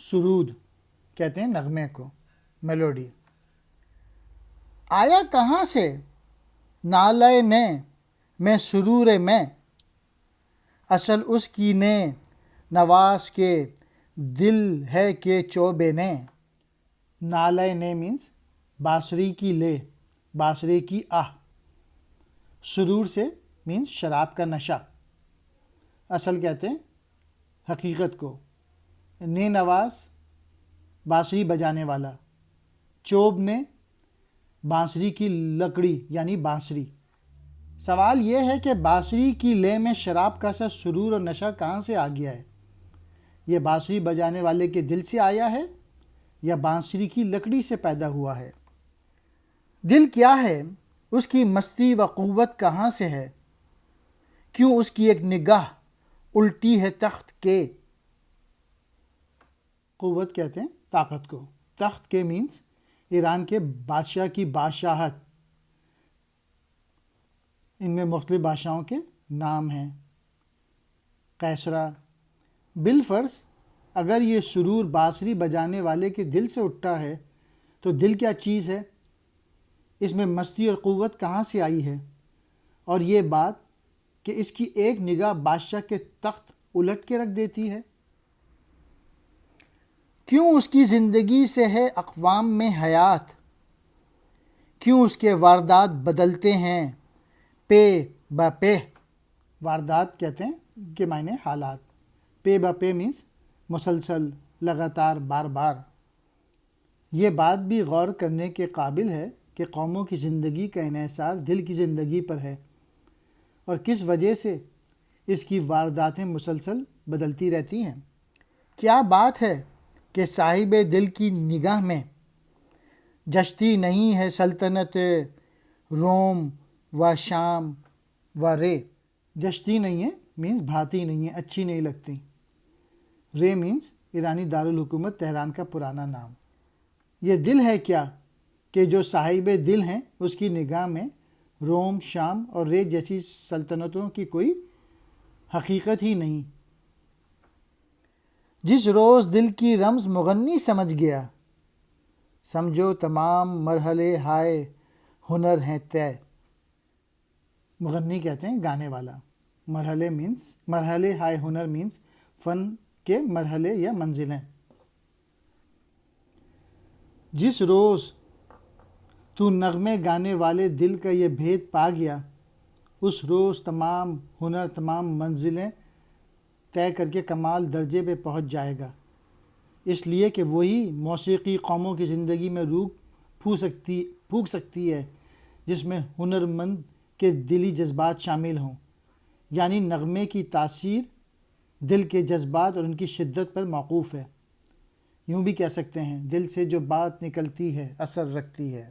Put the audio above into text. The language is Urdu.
سرود کہتے ہیں نغمے کو، میلوڈی۔ آیا کہاں سے نالے نے میں سرور میں، اصل اس کی نے نواز کے دل ہے کہ چوبے نے۔ نالے نے مینس بانسری کی لے، بانسری کی آہ۔ سرور سے مینس شراب کا نشہ، اصل کہتے ہیں حقیقت کو۔ نے نواز بانسری بجانے والا، چوب نے بانسری کی لکڑی یعنی بانسری۔ سوال یہ ہے کہ بانسری کی لے میں شراب کا سا سرور اور نشہ کہاں سے آ گیا ہے؟ یہ بانسری بجانے والے کے دل سے آیا ہے یا بانسری کی لکڑی سے پیدا ہوا ہے؟ دل کیا ہے؟ اس کی مستی و قوت کہاں سے ہے؟ کیوں اس کی ایک نگاہ الٹی ہے تخت کے؟ قوت کہتے ہیں طاقت کو، تخت کے مینس ایران کے بادشاہ کی بادشاہت۔ ان میں مختلف بادشاہوں کے نام ہیں، قیصرہ۔ بالفرض اگر یہ سرور بانسری بجانے والے کے دل سے اٹھا ہے تو دل کیا چیز ہے؟ اس میں مستی اور قوت کہاں سے آئی ہے؟ اور یہ بات کہ اس کی ایک نگاہ بادشاہ کے تخت الٹ کے رکھ دیتی ہے۔ کیوں اس کی زندگی سے ہے اقوام میں حیات؟ کیوں اس کے واردات بدلتے ہیں پے با پے؟ واردات کہتے ہیں کہ معنی حالات، پے با پے مینس مسلسل، لگاتار، بار بار۔ یہ بات بھی غور کرنے کے قابل ہے کہ قوموں کی زندگی کا انحصار دل کی زندگی پر ہے، اور کس وجہ سے اس کی وارداتیں مسلسل بدلتی رہتی ہیں۔ کیا بات ہے کہ صاحب دل کی نگاہ میں جچتی نہیں ہے سلطنت روم و شام و رے؟ جچتی نہیں ہے مینس بھاتی نہیں ہے، اچھی نہیں لگتی۔ رے مینس ایرانی دارالحکومت تہران کا پرانا نام۔ یہ دل ہے کیا کہ جو صاحب دل ہیں اس کی نگاہ میں روم، شام اور رے جیسی سلطنتوں کی کوئی حقیقت ہی نہیں۔ جس روز دل کی رمز مغنی سمجھ گیا، سمجھو تمام مرحلے ہائے ہنر ہیں طے۔ مغنی کہتے ہیں گانے والا، مرحلے ہائے ہنر مینس فن کے مرحلے یا منزلیں۔ جس روز تو نغمے گانے والے دل کا یہ بھید پا گیا، اس روز تمام ہنر، تمام منزلیں طے کر کے کمال درجے پہ پہنچ جائے گا۔ اس لیے کہ وہی موسیقی قوموں کی زندگی میں روح پھونک سکتی ہے جس میں ہنرمند کے دلی جذبات شامل ہوں، یعنی نغمے کی تاثیر دل کے جذبات اور ان کی شدت پر موقوف ہے۔ یوں بھی کہہ سکتے ہیں دل سے جو بات نکلتی ہے اثر رکھتی ہے۔